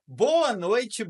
Boa noite,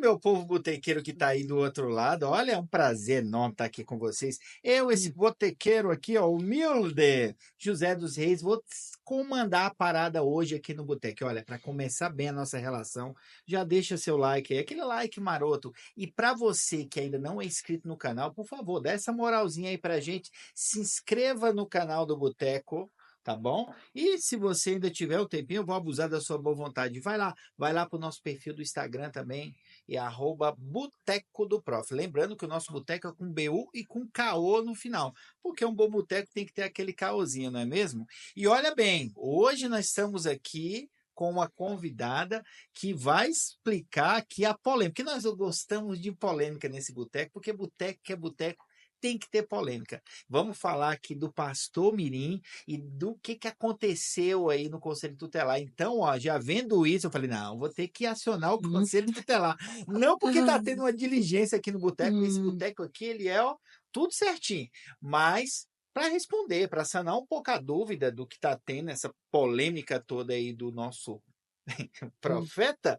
meu povo botequeiro que tá aí do outro lado. Olha, é um prazer enorme estar aqui com vocês. Eu, esse botequeiro aqui, ó, humilde, José dos Reis, vou comandar a parada hoje aqui no boteco. Olha, para começar bem a nossa relação, já deixa seu like aí, aquele like maroto. E para você que ainda não é inscrito no canal, por favor, dá essa moralzinha aí pra gente. Se inscreva no canal do Boteco. Tá bom? E se você ainda tiver o tempinho, eu vou abusar da sua boa vontade. Vai lá para o nosso perfil do Instagram também, e Boteco do Prof. Lembrando que o nosso boteco é com BU e com KO no final, porque um bom boteco tem que ter aquele KOzinho, não é mesmo? E olha bem, hoje nós estamos aqui com uma convidada que vai explicar aqui a polêmica, porque nós gostamos de polêmica nesse boteco, porque boteco que é boteco tem que ter polêmica. Vamos falar aqui do pastor Mirim e do que aconteceu aí no Conselho Tutelar. Então, ó, já vendo isso, eu falei, não, vou ter que acionar o Conselho Tutelar. Não porque tá tendo uma diligência aqui no boteco, esse boteco aqui, ele é, ó, tudo certinho. Mas para responder, para sanar um pouco a dúvida do que tá tendo, essa polêmica toda aí do nosso profeta.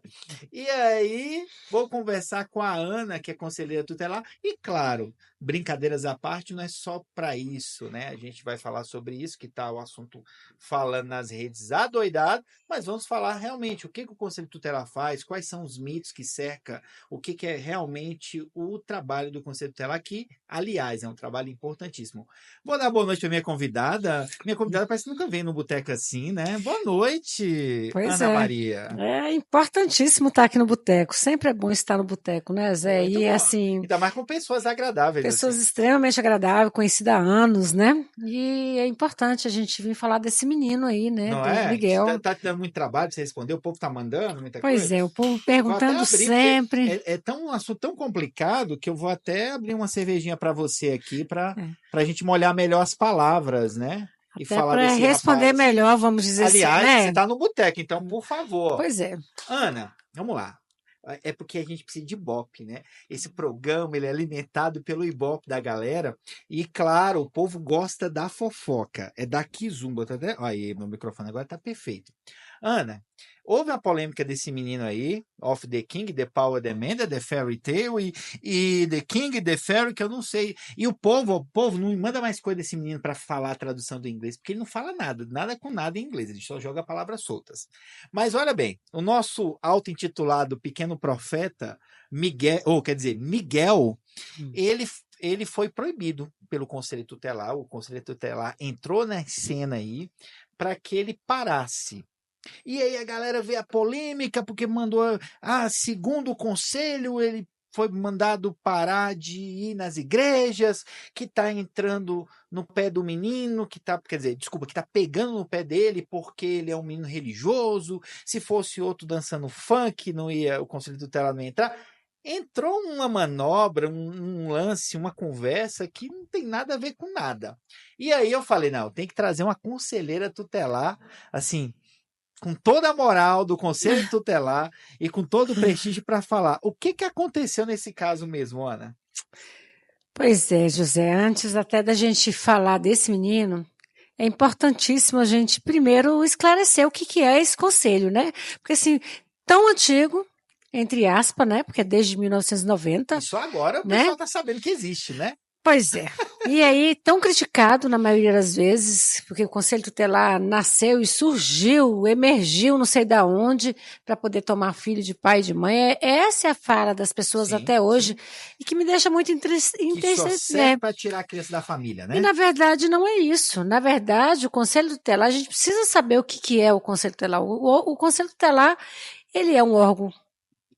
E aí, vou conversar com a Ana, que é conselheira tutelar, e claro, brincadeiras à parte, não é só para isso, né? A gente vai falar sobre isso, que está o assunto falando nas redes adoidado, mas vamos falar realmente o que o Conselho Tutelar faz, quais são os mitos que cerca, o que é realmente o trabalho do Conselho Tutelar, que, aliás, é um trabalho importantíssimo. Vou dar boa noite para minha convidada. Minha convidada parece que nunca veio no boteco assim, né? Boa noite, Pois Ana é. Maria. É importantíssimo estar aqui no boteco. Sempre é bom estar no boteco, né, Zé? Muito E bom. assim, Ainda mais com pessoas agradáveis, pessoas assim. extremamente agradáveis, conhecidas há anos, né? E é importante a gente vir falar desse menino aí, né, Não do é? Miguel. Tá te dando muito trabalho pra você responder, o povo tá mandando muita Pois coisa. é, o povo Vou até perguntando abrir, porque sempre. é tão, um assunto tão complicado que eu vou até abrir uma cervejinha para você aqui, para É, a gente molhar melhor as palavras, né? E até falar para desse responder rapaz. melhor, vamos dizer assim, Aliás, você né? tá no boteco, então, por favor. Pois é. Ana, vamos lá. É porque a gente precisa de Ibope, né? Esse programa ele é alimentado pelo Ibope da galera. E, claro, o povo gosta da fofoca. É da Kizumba. Tá até... Aí, meu microfone agora tá perfeito. Ana, houve a polêmica desse menino aí, Of the King, The Power, The Man, The Fairy Tale e The King, The Fairy, que eu não sei. E o povo não manda mais coisa desse menino para falar a tradução do inglês, porque ele não fala nada, nada com nada em inglês, ele só joga palavras soltas. Mas olha bem, o nosso auto-intitulado Pequeno Profeta, Miguel, ou quer dizer, Miguel, ele, ele foi proibido pelo Conselho Tutelar. O Conselho Tutelar entrou na cena aí para que ele parasse. E aí a galera vê a polêmica, porque mandou. Segundo o conselho, ele foi mandado parar de ir nas igrejas, que está entrando no pé do menino, que tá, quer dizer, desculpa, que está pegando no pé dele porque ele é um menino religioso. Se fosse outro dançando funk, não ia, o conselho tutelar não ia entrar. Entrou uma manobra, um lance, uma conversa que não tem nada a ver com nada. E aí eu falei, não, tem que trazer uma conselheira tutelar, assim, com toda a moral do Conselho Tutelar e com todo o prestígio para falar. O que aconteceu nesse caso mesmo, Ana? Pois é, José. Antes até da gente falar desse menino, é importantíssimo a gente primeiro esclarecer o que é esse conselho, né? Porque assim, tão antigo, entre aspas, né? Porque é desde 1990, Isso agora o né? pessoal está sabendo que existe, né? Pois é. E aí, tão criticado na maioria das vezes, porque o Conselho Tutelar nasceu e surgiu, emergiu não sei da onde, para poder tomar filho de pai e de mãe. Essa é a fala das pessoas Sim, até hoje, sim. e que me deixa muito Que só interessante, serve né? para tirar a criança da família, E né? na verdade não é isso. Na verdade, o Conselho Tutelar, a gente precisa saber o que é o Conselho Tutelar. O Conselho Tutelar, ele é um órgão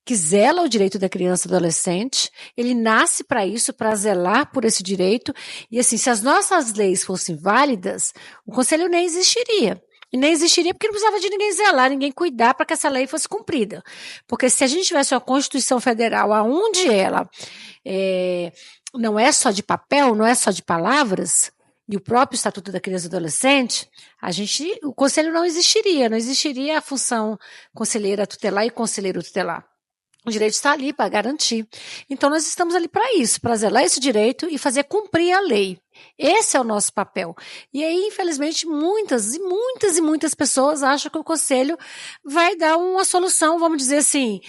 que zela o direito da criança e do adolescente, ele nasce para isso, para zelar por esse direito, e assim, se as nossas leis fossem válidas, o conselho nem existiria. E nem existiria porque não precisava de ninguém zelar, ninguém cuidar para que essa lei fosse cumprida. Porque se a gente tivesse uma Constituição Federal onde ela não é só de papel, não é só de palavras, e o próprio Estatuto da Criança e do Adolescente, o conselho não existiria a função conselheira tutelar e conselheiro tutelar. O direito está ali para garantir. Então, nós estamos ali para isso, para zelar esse direito e fazer cumprir a lei. Esse é o nosso papel. E aí, infelizmente, muitas pessoas acham que o conselho vai dar uma solução, vamos dizer assim,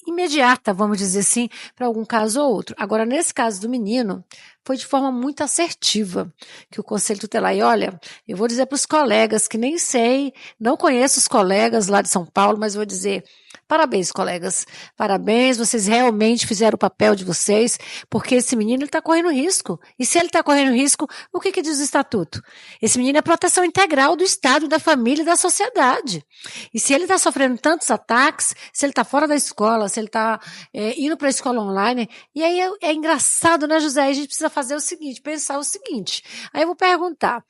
imediata, vamos dizer assim, para algum caso ou outro. Agora, nesse caso do menino, foi de forma muito assertiva que o Conselho Tutelar, e olha, eu vou dizer para os colegas que nem sei, não conheço os colegas lá de São Paulo, mas vou dizer, parabéns, colegas, parabéns, vocês realmente fizeram o papel de vocês, porque esse menino está correndo risco, e se ele está correndo risco, o que diz o Estatuto? Esse menino é proteção integral do Estado, da família e da sociedade, e se ele está sofrendo tantos ataques, se ele está fora da escola, se ele está indo para a escola online, e aí é engraçado, né, José? A gente precisa fazer o seguinte, pensar o seguinte. Aí eu vou perguntar,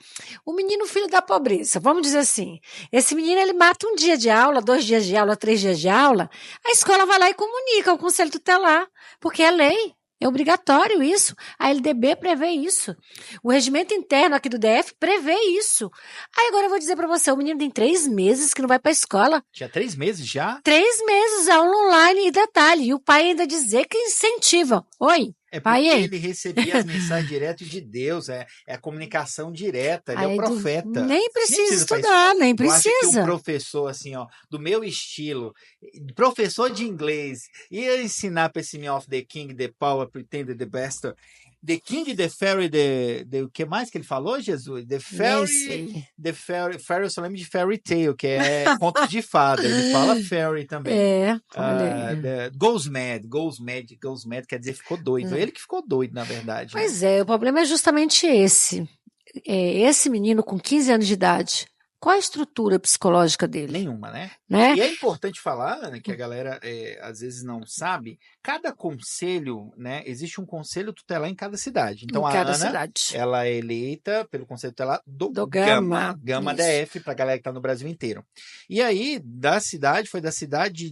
o menino filho da pobreza, vamos dizer assim, esse menino ele mata um dia de aula, 2 dias de aula, 3 dias de aula, a escola vai lá e comunica ao Conselho Tutelar, porque é lei. É obrigatório isso. A LDB prevê isso. O regimento interno aqui do DF prevê isso. Aí agora eu vou dizer para você, o menino tem 3 meses que não vai para a escola. Já 3 meses já? 3 meses, aula online e detalhe. E o pai ainda dizer que incentiva. Oi, É porque pai, ele recebia as mensagens direto de Deus, é a comunicação direta, ele é o profeta. Nem precisa pra estudar, nem Eu acho que precisa. um professor, assim, ó, do meu estilo, professor de inglês, ia ensinar para esse me of the king, the power, pretender the best, the king, the fairy, o que mais que ele falou, Jesus? Nem sei. Fairy, eu só lembro de fairy tale, que é conto de fada, ele fala fairy também. Olha aí. Goes mad, quer dizer, ficou doido. Ele que ficou doido, na verdade. Pois é, o problema é justamente esse. Esse menino com 15 anos de idade, qual a estrutura psicológica dele? Nenhuma, né? Né? E é importante falar, Ana, que a galera às vezes não sabe, cada conselho, né? Existe um conselho tutelar em cada cidade. Então Em cada a Ana, cidade. ela é eleita pelo conselho tutelar do Gama. Gama Isso. DF, pra galera que tá no Brasil inteiro. E aí, foi da cidade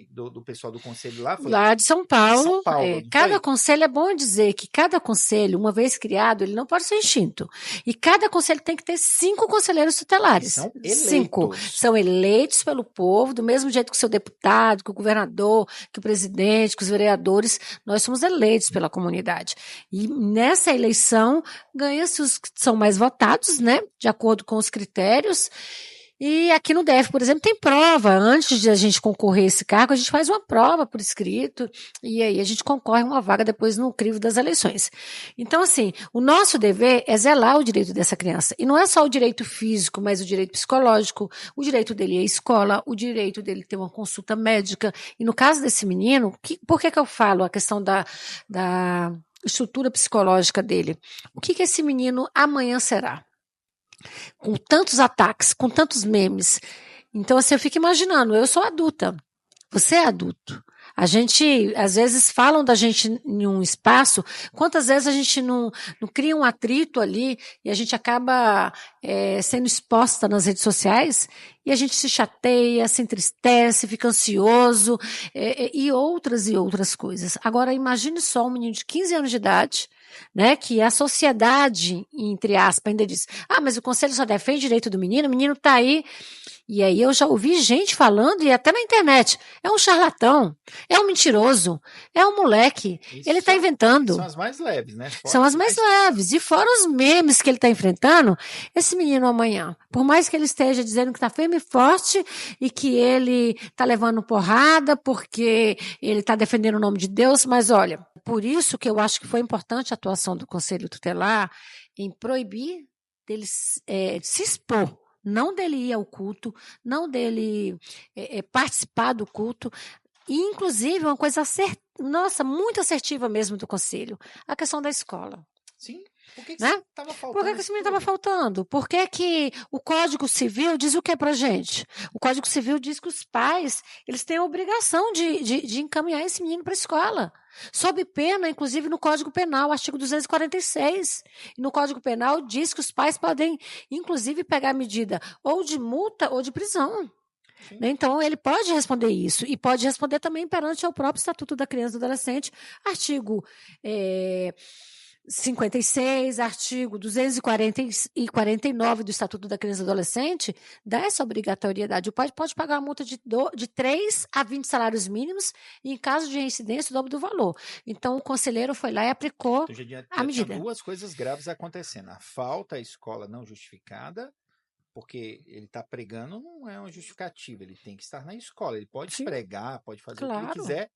do pessoal do conselho lá. Foi Lá de São Paulo. São Paulo, cada conselho, é bom dizer que cada conselho, uma vez criado, ele não pode ser extinto. E cada conselho tem que ter 5 conselheiros tutelares. São eleitos. 5. São eleitos pelo povo, do mesmo jeito que o seu deputado, que o governador, que o presidente, que os vereadores, nós somos eleitos pela comunidade. E nessa eleição, ganha-se os que são mais votados, né? De acordo com os critérios. E aqui no DF, por exemplo, tem prova. Antes de a gente concorrer a esse cargo, a gente faz uma prova por escrito e aí a gente concorre a uma vaga depois no crivo das eleições. Então, assim, o nosso dever é zelar o direito dessa criança. E não é só o direito físico, mas o direito psicológico, o direito dele ir à escola, o direito dele ter uma consulta médica. E no caso desse menino, por que eu falo a questão da estrutura psicológica dele? O que esse menino amanhã será? Com tantos ataques, com tantos memes. Então, assim, eu fico imaginando, eu sou adulta, você é adulto. A gente, às vezes, falam da gente em um espaço, quantas vezes a gente não cria um atrito ali e a gente acaba sendo exposta nas redes sociais e a gente se chateia, se entristece, fica ansioso e outras coisas. Agora, imagine só um menino de 15 anos de idade, né, que a sociedade, entre aspas, ainda diz, mas o conselho só defende o direito do menino, o menino está aí. E aí eu já ouvi gente falando, e até na internet, é um charlatão, é um mentiroso, é um moleque, ele está inventando. São as mais leves, né? São as mais leves. E fora os memes que ele está enfrentando, esse menino amanhã, por mais que ele esteja dizendo que está firme e forte e que ele está levando porrada porque ele está defendendo o nome de Deus, mas olha, por isso que eu acho que foi importante a atuação do Conselho Tutelar em proibir dele se expor. Não dele ir ao culto, não dele participar do culto. E, inclusive, uma coisa muito assertiva mesmo do conselho, a questão da escola. Sim. Por que né? Estava faltando? Por que esse menino estava faltando? Por que o Código Civil diz o que pra gente? O Código Civil diz que os pais eles têm a obrigação de encaminhar esse menino para a escola. Sob pena, inclusive no Código Penal, artigo 246. E no Código Penal diz que os pais podem, inclusive, pegar medida ou de multa ou de prisão. Sim. Então, ele pode responder isso. E pode responder também perante ao próprio Estatuto da Criança e do Adolescente, artigo 56, artigo 249 do Estatuto da Criança e do Adolescente, dá essa obrigatoriedade. O pai pode pagar uma multa de 3 a 20 salários mínimos e, em caso de reincidência, o dobro do valor. Então, o conselheiro foi lá e aplicou Então, já a medida. tinha duas coisas graves acontecendo. A falta à escola não justificada, porque ele está pregando, não é uma justificativa. Ele tem que estar na escola. Ele pode Sim. pregar, pode fazer o que Claro. ele quiser,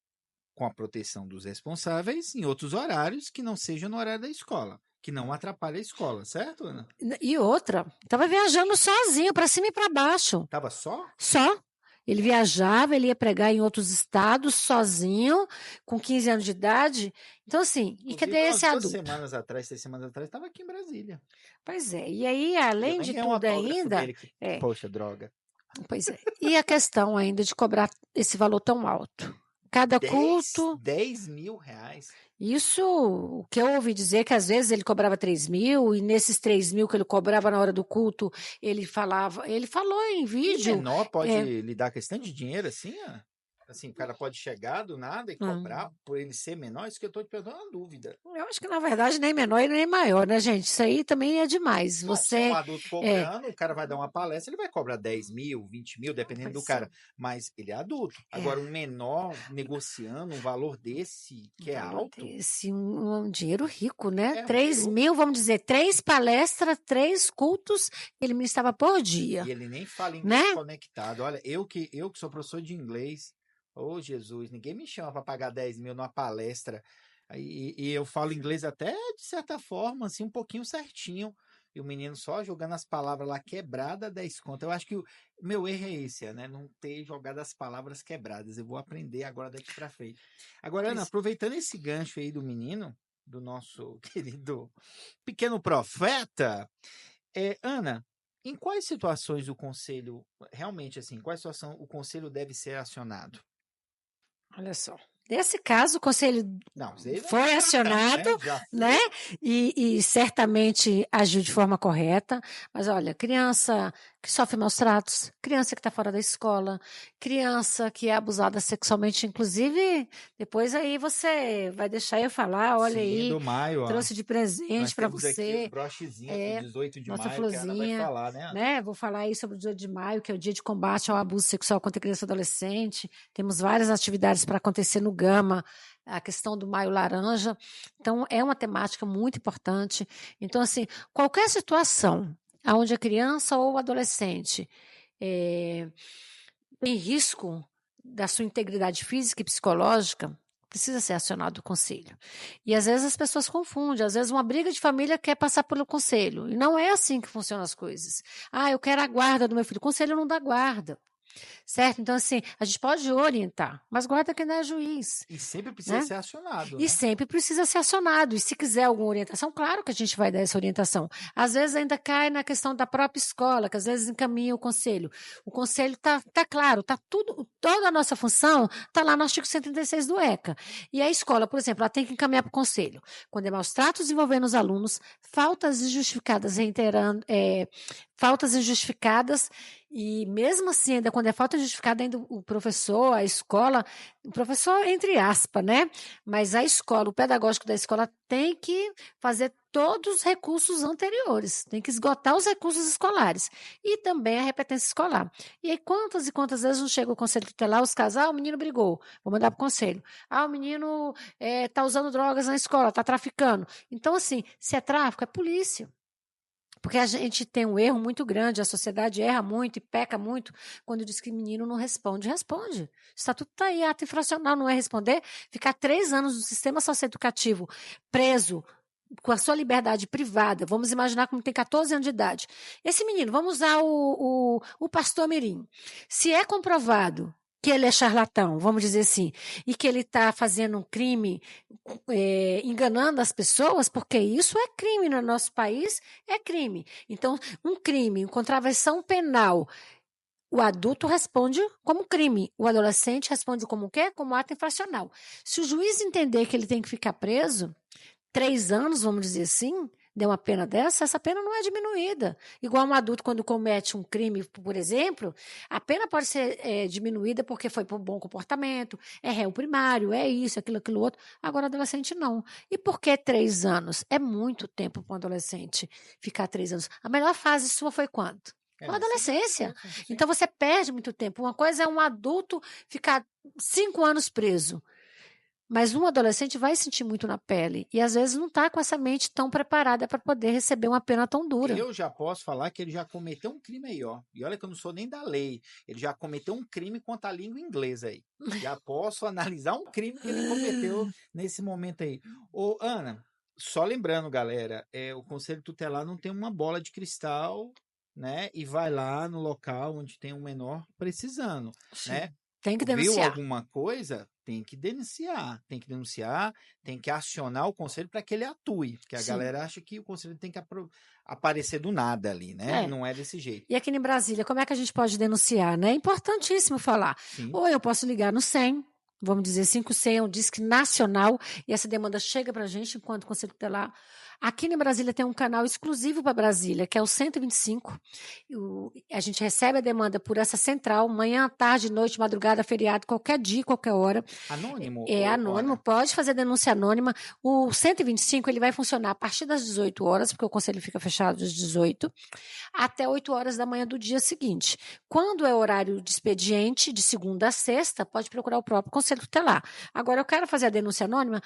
com a proteção dos responsáveis, em outros horários que não sejam no horário da escola, que não atrapalhe a escola, certo, Ana? E outra, estava viajando sozinho, para cima e para baixo. Tava só? Só. Ele viajava, ele ia pregar em outros estados, sozinho, com 15 anos de idade. Então, assim, e cadê esse adulto? 3 semanas atrás, estava aqui em Brasília. Pois é, e aí, além de tudo ainda... Poxa, droga. Pois é, e a questão ainda de cobrar esse valor tão alto? Cada culto... 10 mil reais. Isso, o que eu ouvi dizer que às vezes ele cobrava 3 mil, e nesses 3 mil que ele cobrava na hora do culto, ele falou em vídeo... O menor pode lhe dar questão de dinheiro assim, ó? Assim, o cara pode chegar do nada e cobrar por ele ser menor? Isso que eu tô te perguntando uma dúvida. Eu acho que, na verdade, nem menor e nem maior, né, gente? Isso aí também é demais. Não, se um adulto cobrando, o cara vai dar uma palestra, ele vai cobrar 10 mil, 20 mil, dependendo do cara. Mas ele é adulto. Agora, um menor negociando um valor desse, que é alto... Um dinheiro rico, né? 3 mil, vamos dizer, 3 palestras, 3 cultos, ele ministrava por dia. E ele nem fala inglês conectado. Olha, eu que sou professor de inglês... Ô, Jesus, ninguém me chama para pagar 10 mil numa palestra. E eu falo inglês até, de certa forma, assim, um pouquinho certinho. E o menino só jogando as palavras lá quebradas, 10 conto. Eu acho que o meu erro é esse, né? Não ter jogado as palavras quebradas. Eu vou aprender agora daqui para frente. Agora, Ana, aproveitando esse gancho aí do menino, do nosso querido pequeno profeta, Ana, em quais situações o conselho, realmente assim, em quais situações o conselho deve ser acionado? Olha só. Nesse caso, o conselho foi acionado, né? E certamente agiu de forma correta. Mas olha, criança que sofre maus tratos, criança que está fora da escola, criança que é abusada sexualmente, inclusive, depois aí você vai deixar eu falar, olha aí, do maio, trouxe de presente para você. Aqui o brochezinho do 18 de nossa maio, florzinha, que a Ana vai falar, né? Vou falar aí sobre o 18 de maio, que é o dia de combate ao abuso sexual contra criança e adolescente. Temos várias atividades para acontecer no Gama, a questão do Maio Laranja. Então, é uma temática muito importante. Então, assim, qualquer situação onde a criança ou o adolescente tem risco da sua integridade física e psicológica, precisa ser acionado o conselho. E às vezes as pessoas confundem, às vezes uma briga de família quer passar pelo conselho. E não é assim que funcionam as coisas. Eu quero a guarda do meu filho. O conselho não dá guarda. Certo? Então, assim, a gente pode orientar, mas guarda quem não é juiz. E sempre precisa ser acionado. E sempre precisa ser acionado. E se quiser alguma orientação, claro que a gente vai dar essa orientação. Às vezes ainda cai na questão da própria escola, que às vezes encaminha o conselho. O conselho tá claro, tá tudo, toda a nossa função tá lá no artigo 136 do ECA. E a escola, por exemplo, ela tem que encaminhar para o conselho. Quando é maus tratos envolvendo os alunos, faltas injustificadas faltas injustificadas, e mesmo assim, ainda quando é falta justificada, ainda o professor, a escola, o professor entre aspas, né? Mas a escola, o pedagógico da escola tem que fazer todos os recursos anteriores, tem que esgotar os recursos escolares e também a repetência escolar. E aí quantas e quantas vezes não chega o conselho tutelar, os casos, o menino brigou, vou mandar para o conselho. O menino está usando drogas na escola, está traficando. Então, assim, se é tráfico, é polícia. Porque a gente tem um erro muito grande, a sociedade erra muito e peca muito quando diz que menino não responde. Responde. O estatuto está aí, ato infracional, não é responder. Ficar 3 anos no sistema socioeducativo preso, com a sua liberdade privada, vamos imaginar como tem 14 anos de idade. Esse menino, vamos usar o pastor Mirim. Se é comprovado que ele é charlatão, vamos dizer assim, e que ele está fazendo um crime, enganando as pessoas, porque isso é crime no nosso país, é crime. Então, um crime, contravenção penal, o adulto responde como crime, o adolescente responde como o quê? Como ato infracional. Se o juiz entender que ele tem que ficar preso, 3 anos, vamos dizer assim, der uma pena dessa, essa pena não é diminuída. Igual um adulto, quando comete um crime, por exemplo, a pena pode ser diminuída porque foi por bom comportamento, é réu primário, é isso, aquilo outro. Agora, adolescente, não. E por que 3 anos? É muito tempo para um adolescente ficar 3 anos. A melhor fase sua foi quando? Na adolescência. Então, você perde muito tempo. Uma coisa é um adulto ficar 5 anos preso. Mas um adolescente vai sentir muito na pele. E, às vezes, não está com essa mente tão preparada para poder receber uma pena tão dura. Eu já posso falar que ele já cometeu um crime aí, ó. E olha que eu não sou nem da lei. Ele já cometeu um crime contra a língua inglesa aí. Já posso analisar um crime que ele cometeu nesse momento aí. Ô, Ana, só lembrando, galera, o Conselho Tutelar não tem uma bola de cristal, né? E vai lá no local onde tem um menor precisando, né? Tem que Viu denunciar. alguma coisa? Tem que denunciar, tem que acionar o conselho para que ele atue, porque a galera acha que o conselho tem que aparecer do nada ali, né? Não é desse jeito. E aqui em Brasília, como é que a gente pode denunciar, né? É importantíssimo falar. Sim. Ou eu posso ligar no 100, vamos dizer 5100, é um disque nacional, e essa demanda chega para a gente enquanto Conselho Tutelar. Aqui em Brasília tem um canal exclusivo para Brasília, que é o 125. A gente recebe a demanda por essa central, manhã, tarde, noite, madrugada, feriado, qualquer dia, qualquer hora. Anônimo? É anônimo, pode fazer denúncia anônima. O 125 ele vai funcionar a partir das 18 horas, porque o conselho fica fechado às 18, até 8 horas da manhã do dia seguinte. Quando é horário de expediente, de segunda a sexta, pode procurar o próprio Conselho Tutelar. Agora, eu quero fazer a denúncia anônima,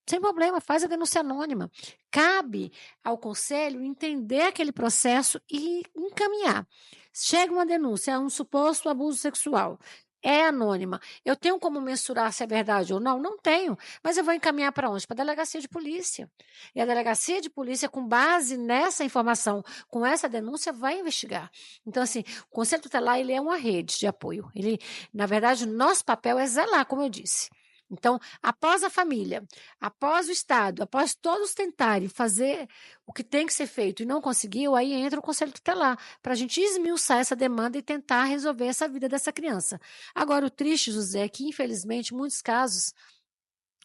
sem problema, faz a denúncia anônima. Cabe ao conselho entender aquele processo e encaminhar. Chega uma denúncia, é um suposto abuso sexual. É anônima. Eu tenho como mensurar se é verdade ou não? Não tenho. Mas eu vou encaminhar para onde? Para a delegacia de polícia. E a delegacia de polícia, com base nessa informação, com essa denúncia, vai investigar. Então, assim, o Conselho Tutelar, ele é uma rede de apoio. Ele, na verdade, o nosso papel é zelar, como eu disse. Então, após a família, após o Estado, após todos tentarem fazer o que tem que ser feito e não conseguiu, aí entra o Conselho Tutelar, para a gente esmiuçar essa demanda e tentar resolver essa vida dessa criança. Agora, o triste, José, é que, infelizmente, em muitos casos,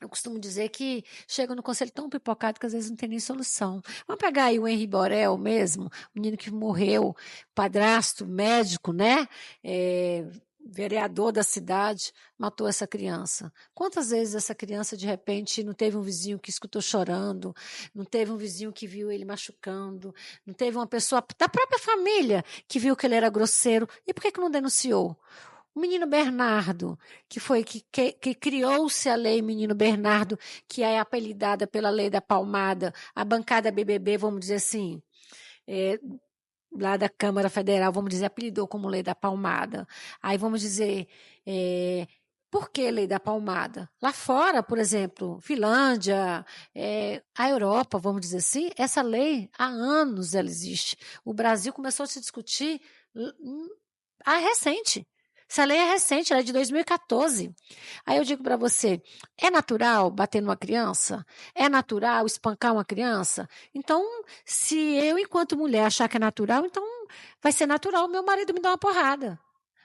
eu costumo dizer que chega no conselho tão pipocado que às vezes não tem nem solução. Vamos pegar aí o Henri Borel mesmo, o menino que morreu, padrasto, médico, né? Vereador da cidade, matou essa criança. Quantas vezes essa criança, de repente, não teve um vizinho que escutou chorando, não teve um vizinho que viu ele machucando, não teve uma pessoa da própria família que viu que ele era grosseiro, e por que não denunciou? O menino Bernardo, que criou-se a lei Menino Bernardo, que é apelidada pela lei da palmada, a bancada BBB, vamos dizer assim, lá da Câmara Federal, vamos dizer, apelidou como lei da palmada. Aí vamos dizer, por que lei da palmada? Lá fora, por exemplo, Finlândia, a Europa, vamos dizer assim, essa lei há anos ela existe. O Brasil começou a se discutir recente. Essa lei é recente, ela é de 2014. Aí eu digo para você, é natural bater numa criança? É natural espancar uma criança? Então, se eu, enquanto mulher, achar que é natural, então vai ser natural o meu marido me dar uma porrada.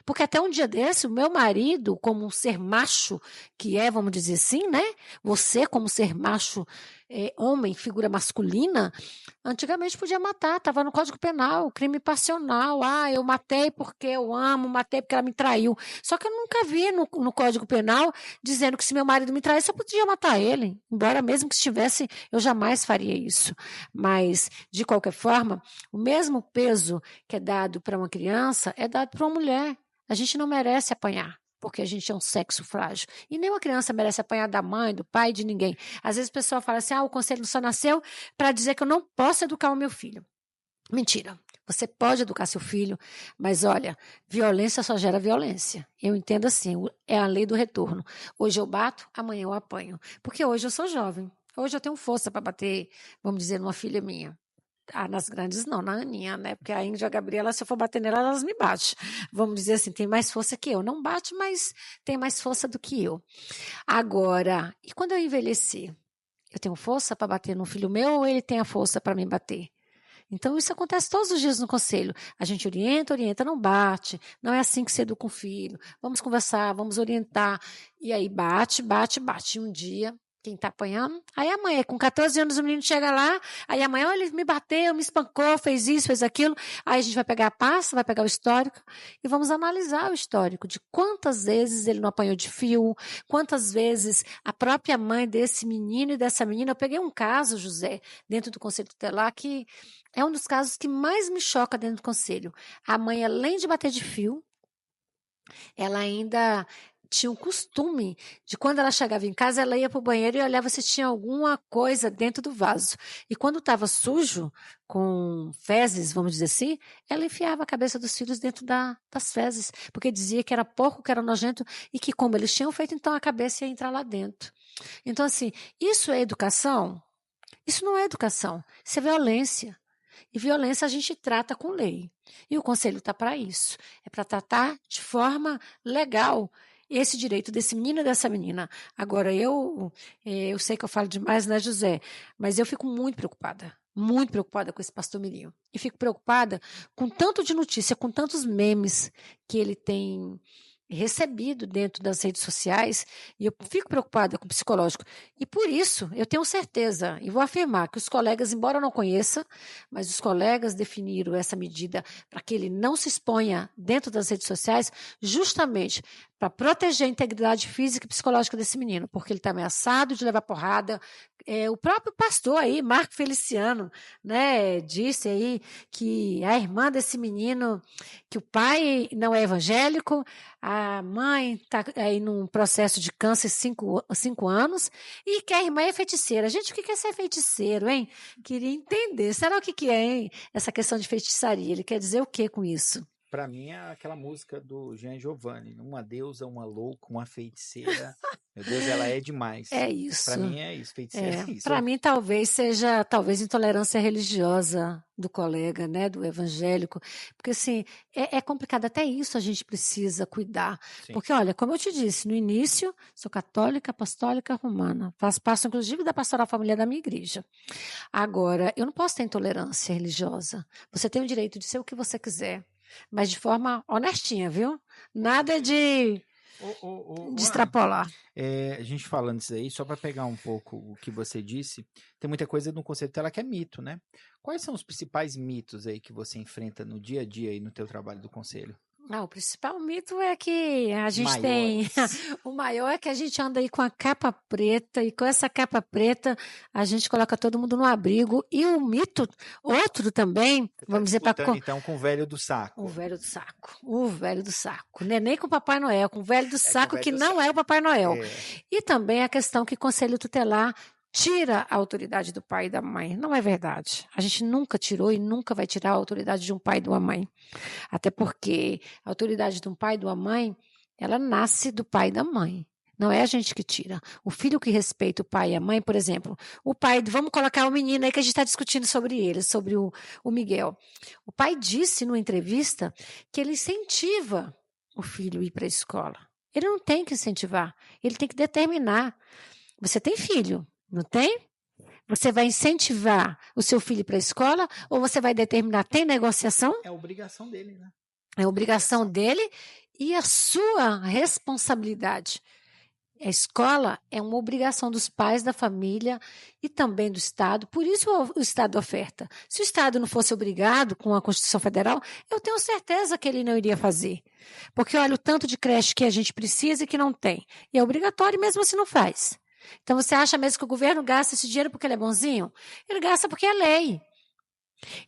Porque até um dia desse, o meu marido, como um ser macho, que é, vamos dizer assim, né? Você, como ser macho, homem, figura masculina, antigamente podia matar, estava no Código Penal, crime passional. Eu matei porque eu amo, matei porque ela me traiu. Só que eu nunca vi no Código Penal dizendo que se meu marido me traísse, eu podia matar ele. Embora mesmo que estivesse, eu jamais faria isso. Mas, de qualquer forma, o mesmo peso que é dado para uma criança é dado para uma mulher. A gente não merece apanhar, porque a gente é um sexo frágil. E nenhuma criança merece apanhar da mãe, do pai, de ninguém. Às vezes o pessoal fala assim, o conselho só nasceu para dizer que eu não posso educar o meu filho. Mentira. Você pode educar seu filho, mas olha, violência só gera violência. Eu entendo assim, é a lei do retorno. Hoje eu bato, amanhã eu apanho. Porque hoje eu sou jovem. Hoje eu tenho força para bater, vamos dizer, numa filha minha. Nas grandes não, na Aninha, né? Porque a Índia e a Gabriela, se eu for bater nela, elas me batem. Vamos dizer assim, tem mais força que eu. Não bate, mas tem mais força do que eu. Agora, e quando eu envelhecer? Eu tenho força para bater no filho meu ou ele tem a força para me bater? Então, isso acontece todos os dias no conselho. A gente orienta, não bate. Não é assim que se educa um filho. Vamos conversar, vamos orientar. E aí bate. E um dia quem está apanhando. Aí a mãe, com 14 anos, o menino chega lá, aí a mãe, olha, ele me bateu, me espancou, fez isso, fez aquilo. Aí a gente vai pegar a pasta, vai pegar o histórico e vamos analisar o histórico de quantas vezes ele não apanhou de fio, quantas vezes a própria mãe desse menino e dessa menina. Eu peguei um caso, José, dentro do Conselho Tutelar, que é um dos casos que mais me choca dentro do Conselho. A mãe, além de bater de fio, ela ainda tinha o costume de quando ela chegava em casa, ela ia para o banheiro e olhava se tinha alguma coisa dentro do vaso. E quando estava sujo, com fezes, vamos dizer assim, ela enfiava a cabeça dos filhos dentro das fezes, porque dizia que era porco, que era nojento, e que como eles tinham feito, então a cabeça ia entrar lá dentro. Então, assim, isso é educação? Isso não é educação, isso é violência. E violência a gente trata com lei. E o conselho está para isso. É para tratar de forma legal esse direito desse menino e dessa menina. Agora, eu sei que eu falo demais, né, José? Mas eu fico muito preocupada com esse pastor Mirinho. E fico preocupada com tanto de notícia, com tantos memes que ele tem recebido dentro das redes sociais, e eu fico preocupada com o psicológico. E por isso, eu tenho certeza, e vou afirmar, que os colegas, embora eu não conheça, mas os colegas definiram essa medida para que ele não se exponha dentro das redes sociais, justamente para proteger a integridade física e psicológica desse menino, porque ele está ameaçado de levar porrada. O próprio pastor aí, Marco Feliciano, né, disse aí que a irmã desse menino, que o pai não é evangélico, a mãe está aí num processo de câncer 5 anos e que a irmã é feiticeira. Gente, o que é ser feiticeiro, hein? Queria entender. Será o que é, hein? Essa questão de feitiçaria. Ele quer dizer o que com isso? Pra mim é aquela música do Jean Giovanni, uma deusa, uma louca, uma feiticeira. Meu Deus, ela é demais. É isso. Pra mim é isso, feiticeira é isso. Para mim talvez seja intolerância religiosa do colega, né, do evangélico, porque assim, é complicado, até isso a gente precisa cuidar. Sim. Porque olha, como eu te disse, no início, sou católica, apostólica, romana, faço parte inclusive da pastoral familiar da minha igreja. Agora, eu não posso ter intolerância religiosa. Você tem o direito de ser o que você quiser, mas de forma honestinha, viu? Nada de extrapolar. A gente falando isso aí, só para pegar um pouco o que você disse, tem muita coisa no conceito dela que é mito, né? Quais são os principais mitos aí que você enfrenta no dia a dia aí no teu trabalho do conselho? O principal mito é que a gente tem... O maior é que a gente anda aí com a capa preta, e com essa capa preta a gente coloca todo mundo no abrigo. E o mito, outro também, vamos dizer... Então, com o velho do saco. O velho do saco. Não é nem com o Papai Noel, com o velho do saco que não é o Papai Noel. E também a questão que o Conselho Tutelar tira a autoridade do pai e da mãe. Não é verdade. A gente nunca tirou e nunca vai tirar a autoridade de um pai e de uma mãe. Até porque a autoridade de um pai e de uma mãe, ela nasce do pai e da mãe. Não é a gente que tira. O filho que respeita o pai e a mãe, por exemplo, o pai, vamos colocar o menino aí que a gente está discutindo sobre ele, sobre o Miguel. O pai disse numa entrevista que ele incentiva o filho a ir para a escola. Ele não tem que incentivar, ele tem que determinar. Você tem filho, não tem? Você vai incentivar o seu filho para a escola ou você vai determinar? Tem negociação? É obrigação dele, né? É obrigação dele e a sua responsabilidade. A escola é uma obrigação dos pais, da família e também do Estado. Por isso o Estado oferta. Se o Estado não fosse obrigado com a Constituição Federal, eu tenho certeza que ele não iria fazer. Porque olha o tanto de creche que a gente precisa e que não tem. E é obrigatório mesmo assim não faz. Então você acha mesmo que o governo gasta esse dinheiro porque ele é bonzinho? Ele gasta porque é lei.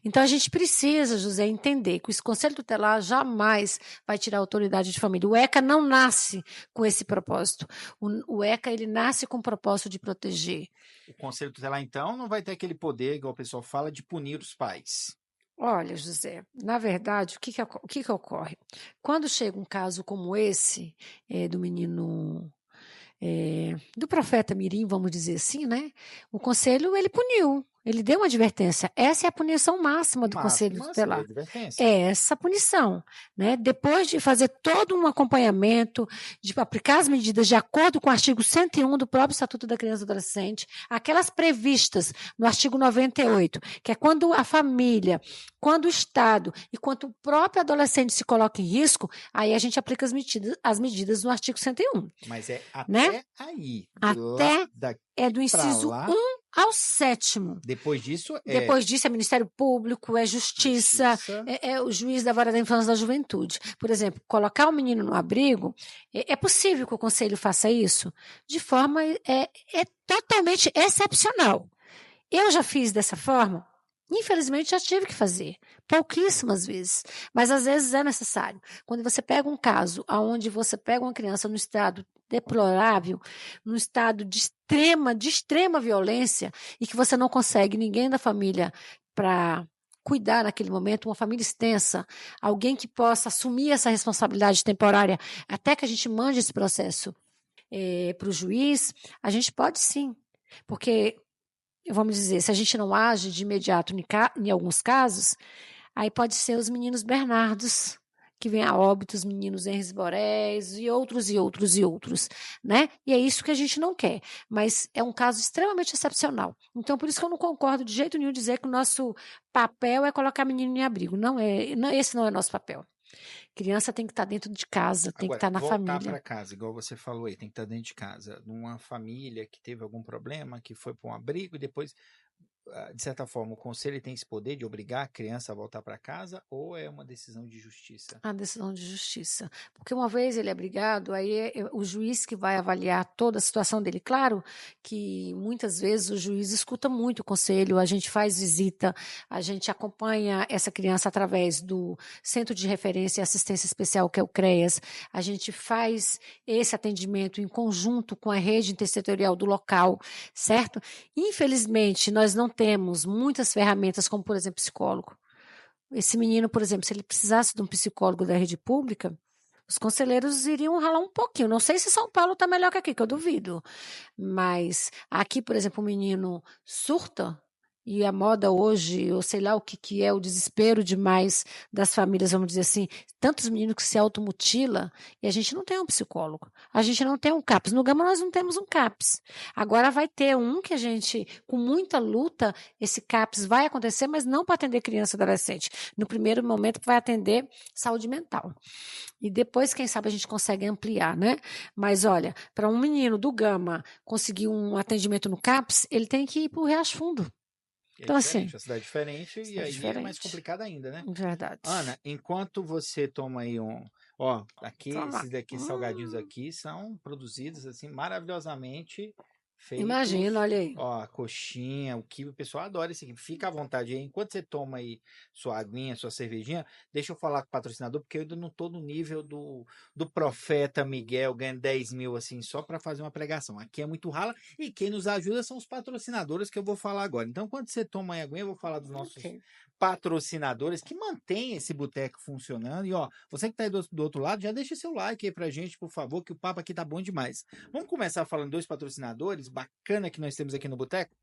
Então a gente precisa, José, entender que o Conselho Tutelar jamais vai tirar a autoridade de família. O ECA não nasce com esse propósito. O ECA ele nasce com o propósito de proteger. O Conselho Tutelar, então, não vai ter aquele poder, igual o pessoal fala, de punir os pais. Olha, José, na verdade, o que ocorre? Quando chega um caso como esse, do menino... do profeta Mirim, vamos dizer assim, né? O conselho, ele puniu. Ele deu uma advertência. Essa é a punição máxima do Conselho Máxima seria Tutelar. advertência. É essa punição, né? Depois de fazer todo um acompanhamento, de aplicar as medidas de acordo com o artigo 101 do próprio Estatuto da Criança e do Adolescente, aquelas previstas no artigo 98, que é quando a família, quando o Estado e quando o próprio adolescente se coloca em risco, aí a gente aplica as medidas no artigo 101. Mas é até né? aí. Até é do pra inciso lá, 1 ao 7º. depois disso Depois disso é Ministério Público, é Justiça, é o juiz da Vara da Infância e da Juventude. Por exemplo, colocar o menino no abrigo, é possível que o Conselho faça isso de forma totalmente excepcional. Eu já fiz dessa forma? Infelizmente, já tive que fazer, pouquíssimas vezes, mas às vezes é necessário. Quando você pega um caso onde você pega uma criança no estado deplorável, num estado de extrema violência, e que você não consegue ninguém da família para cuidar naquele momento, uma família extensa, alguém que possa assumir essa responsabilidade temporária, até que a gente mande esse processo para o juiz, a gente pode sim, porque vamos dizer, se a gente não age de imediato em alguns casos, aí pode ser os meninos Bernardos, que vêm a óbito, os meninos Henris Borés e outros, né? E é isso que a gente não quer, mas é um caso extremamente excepcional. Então, por isso que eu não concordo de jeito nenhum dizer que o nosso papel é colocar menino em abrigo. Esse não é nosso papel. Criança tem que estar dentro de casa, tem que estar na família. Voltar para casa, igual você falou aí, tem que estar dentro de casa. Numa família que teve algum problema, que foi para um abrigo e depois, de certa forma, o conselho tem esse poder de obrigar a criança a voltar para casa ou é uma decisão de justiça? A decisão de justiça. Porque uma vez ele é abrigado, aí é o juiz que vai avaliar toda a situação dele. Claro que muitas vezes o juiz escuta muito o conselho, a gente faz visita, a gente acompanha essa criança através do Centro de Referência e Assistência Especial, que é o CREAS, a gente faz esse atendimento em conjunto com a rede intersetorial do local, certo? Infelizmente, nós não temos muitas ferramentas, como, por exemplo, psicólogo. Esse menino, por exemplo, se ele precisasse de um psicólogo da rede pública, os conselheiros iriam ralar um pouquinho. Não sei se São Paulo está melhor que aqui, que eu duvido. Mas aqui, por exemplo, o menino surta, e a moda hoje, eu sei lá o que é o desespero demais das famílias, vamos dizer assim, tantos meninos que se automutilam, e a gente não tem um psicólogo, a gente não tem um CAPS. No Gama nós não temos um CAPS. Agora vai ter um que a gente, com muita luta, esse CAPS vai acontecer, mas não para atender criança e adolescente. No primeiro momento vai atender saúde mental. E depois, quem sabe, a gente consegue ampliar, né? Mas olha, para um menino do Gama conseguir um atendimento no CAPS, ele tem que ir para o Riacho Fundo. Então, assim, a cidade é diferente e aí é mais complicado ainda, né? Verdade. Ana, enquanto você toma aí esses daqui salgadinhos aqui são produzidos assim maravilhosamente feitos. Imagina, olha aí. Ó, a coxinha, o quibe, o pessoal adora isso aqui. Fica à vontade aí. Enquanto você toma aí sua aguinha, sua cervejinha, deixa eu falar com o patrocinador, porque eu ainda não tô no nível do profeta Miguel, ganhando 10 mil assim, só para fazer uma pregação. Aqui é muito rala e quem nos ajuda são os patrocinadores que eu vou falar agora. Então, quando você toma aí a aguinha, eu vou falar dos nossos patrocinadores que mantêm esse boteco funcionando. E ó, você que tá aí do outro lado, já deixa seu like aí pra gente, por favor, que o papo aqui tá bom demais. Vamos começar falando dois patrocinadores bacana que nós temos aqui no boteco.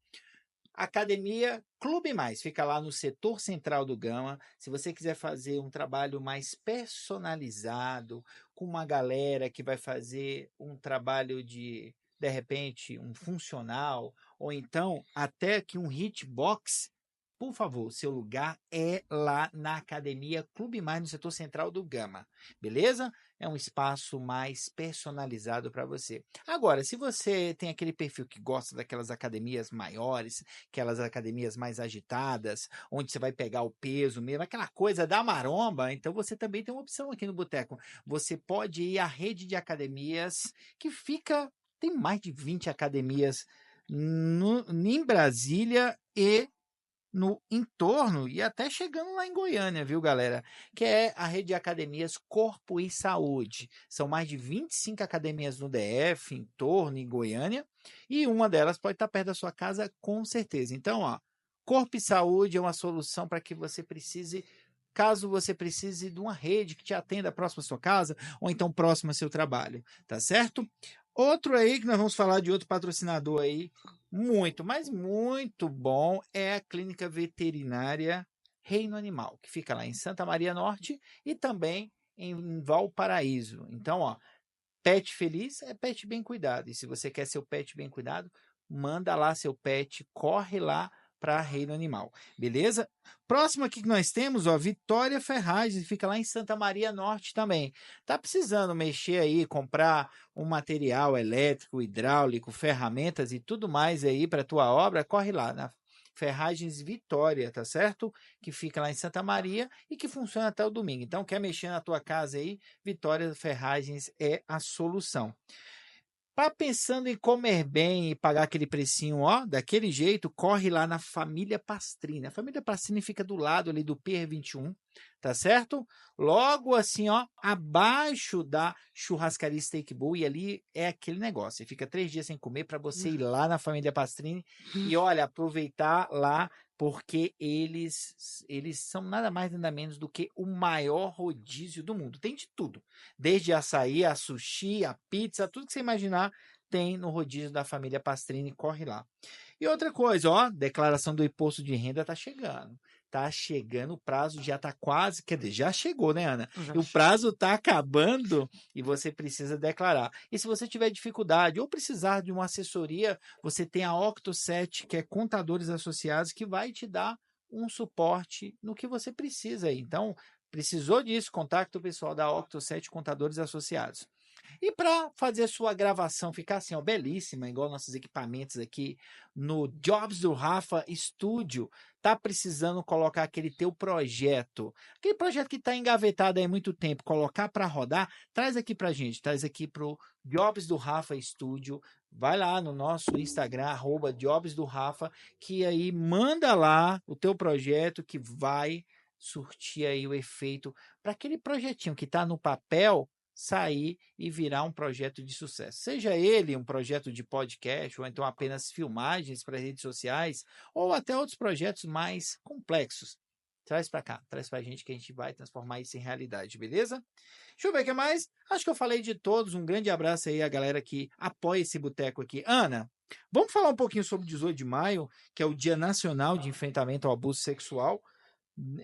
Academia Clube Mais, fica lá no setor central do Gama. Se você quiser fazer um trabalho mais personalizado, com uma galera que vai fazer um trabalho de repente, um funcional, ou então até que um hitbox, por favor, seu lugar é lá na Academia Clube Mais, no setor central do Gama, beleza? É um espaço mais personalizado para você. Agora, se você tem aquele perfil que gosta daquelas academias maiores, aquelas academias mais agitadas, onde você vai pegar o peso mesmo, aquela coisa da maromba, então você também tem uma opção aqui no Boteco. Você pode ir à rede de academias que tem mais de 20 academias em Brasília e no entorno e até chegando lá em Goiânia, viu, galera? Que é a rede de academias Corpo e Saúde. São mais de 25 academias no DF, em torno, em Goiânia, e uma delas pode estar perto da sua casa, com certeza. Então, ó, Corpo e Saúde é uma solução para que você precise, caso você precise de uma rede que te atenda próximo à sua casa, ou então próximo ao seu trabalho, tá certo? Outro aí que nós vamos falar de outro patrocinador aí, muito, mas muito bom, é a Clínica Veterinária Reino Animal, que fica lá em Santa Maria Norte e também em Valparaíso. Então, ó, pet feliz é pet bem cuidado. E se você quer seu pet bem cuidado, manda lá seu pet, corre lá para Reino Animal, beleza? Próximo aqui que nós temos, ó, Vitória Ferragens, fica lá em Santa Maria Norte também. Tá precisando mexer aí, comprar um material elétrico, hidráulico, ferramentas e tudo mais aí para tua obra, corre lá na Ferragens Vitória, tá certo? Que fica lá em Santa Maria e que funciona até o domingo. Então, quer mexer na tua casa aí, Vitória Ferragens é a solução. Tá pensando em comer bem e pagar aquele precinho, ó, daquele jeito, corre lá na Família Pastrini. A Família Pastrini fica do lado ali do Pier 21, tá certo? Logo assim, ó, abaixo da churrascaria Steak Bull, e ali é aquele negócio. Você fica 3 dias sem comer para você ir lá na Família Pastrini e, olha, aproveitar lá, porque eles são nada mais nada menos do que o maior rodízio do mundo. Tem de tudo. Desde açaí, a sushi, a pizza, tudo que você imaginar tem no rodízio da Família Pastrini, corre lá. E outra coisa, ó, declaração do imposto de renda tá chegando. Tá chegando, o prazo já tá quase, quer dizer, já chegou, né, Ana? E o prazo tá acabando e você precisa declarar. E se você tiver dificuldade ou precisar de uma assessoria, você tem a Octo7, que é Contadores Associados, que vai te dar um suporte no que você precisa aí. Então, precisou disso, contacte o pessoal da Octo7 Contadores Associados. E para fazer a sua gravação ficar assim, ó, belíssima, igual nossos equipamentos aqui no Jobs do Rafa Studio, tá precisando colocar aquele teu projeto, aquele projeto que está engavetado aí há muito tempo, colocar para rodar, traz aqui para gente, traz aqui pro Jobs do Rafa Studio, vai lá no nosso Instagram, @Jobs do Rafa, que aí manda lá o teu projeto que vai surtir aí o efeito para aquele projetinho que está no papel sair e virar um projeto de sucesso. Seja ele um projeto de podcast, ou então apenas filmagens para redes sociais, ou até outros projetos mais complexos. Traz para cá, traz para a gente que a gente vai transformar isso em realidade, beleza? Deixa eu ver o que mais. Acho que eu falei de todos. Um grande abraço aí a galera que apoia esse boteco aqui. Ana, vamos falar um pouquinho sobre o 18 de maio, que é o Dia Nacional de Enfrentamento ao Abuso Sexual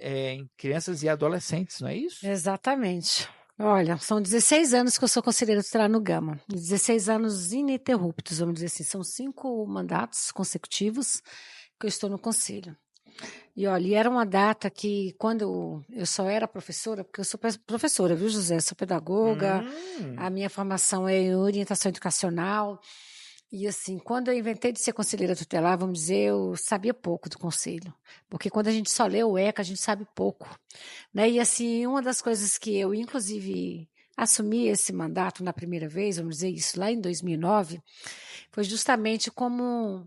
em crianças e adolescentes, não é isso? Exatamente. Olha, são 16 anos que eu sou conselheira tutelar no Gama. 16 anos ininterruptos, vamos dizer assim. São 5 mandatos consecutivos que eu estou no conselho. E olha, era uma data que, quando eu só era professora, porque eu sou professora, viu, José? Sou pedagoga, a minha formação é em orientação educacional. E assim, quando eu inventei de ser conselheira tutelar, vamos dizer, eu sabia pouco do conselho. Porque quando a gente só lê o ECA, a gente sabe pouco. Né? E assim, uma das coisas que eu, inclusive, assumi esse mandato na primeira vez, vamos dizer isso, lá em 2009, foi justamente como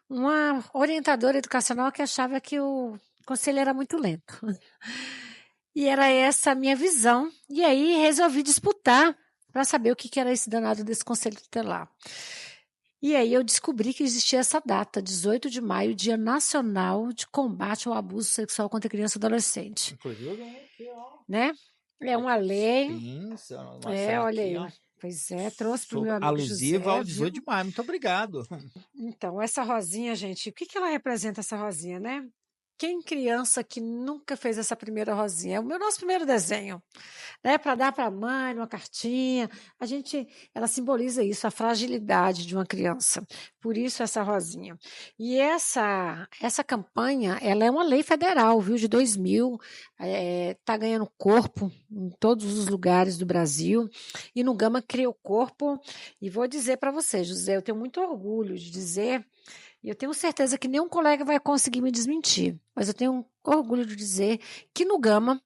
uma orientadora educacional que achava que o conselho era muito lento. E era essa a minha visão. E aí resolvi disputar para saber o que era esse danado desse conselho tutelar. E aí eu descobri que existia essa data, 18 de maio, Dia Nacional de Combate ao Abuso Sexual contra Criança e Adolescente. Inclusive, aqui, ó. Né? É uma lei. Olha aí. Ó, pois é, trouxe para o meu amigo alusiva José, ao 18 de maio. Muito obrigado. Então, essa rosinha, gente, o que ela representa, essa rosinha, né? Quem criança que nunca fez essa primeira rosinha? É o nosso primeiro desenho, né? Para dar para a mãe, uma cartinha. Ela simboliza isso, a fragilidade de uma criança. Por isso essa rosinha. E essa campanha, ela é uma lei federal, viu? De 2000, tá ganhando corpo em todos os lugares do Brasil. E no Gama criou corpo. E vou dizer para você, José, eu tenho muito orgulho de dizer. E eu tenho certeza que nenhum colega vai conseguir me desmentir, mas eu tenho orgulho de dizer que no Gama,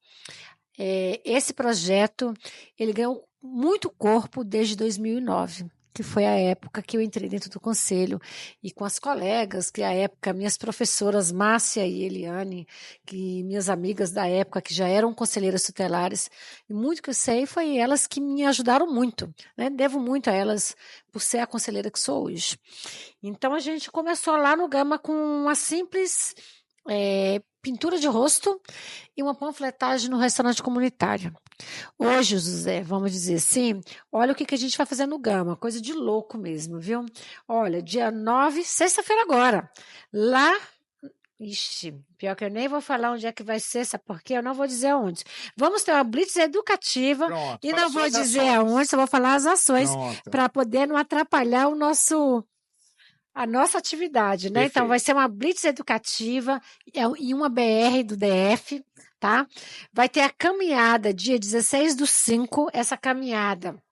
esse projeto, ele ganhou muito corpo desde 2009, que foi a época que eu entrei dentro do conselho, e com as colegas, que à época, minhas professoras Márcia e Eliane, que minhas amigas da época, que já eram conselheiras tutelares, e muito que eu sei foi elas que me ajudaram muito, né? Devo muito a elas por ser a conselheira que sou hoje. Então, a gente começou lá no Gama com uma simples pintura de rosto e uma panfletagem no restaurante comunitário. Hoje, José, vamos dizer assim, olha o que a gente vai fazer no Gama, coisa de louco mesmo, viu? Olha, dia 9, sexta-feira agora, lá. Ixi, pior que eu nem vou falar onde é que vai ser, sabe por quê? Eu não vou dizer onde. Vamos ter uma blitz educativa. Pronto, E fala não vou suas dizer ações. aonde, só vou falar as ações Pronto. para poder não atrapalhar a nossa atividade, né? Então, vai Perfeito. ser uma blitz educativa e uma BR do DF, tá? Vai ter a caminhada, dia 16/5, essa caminhada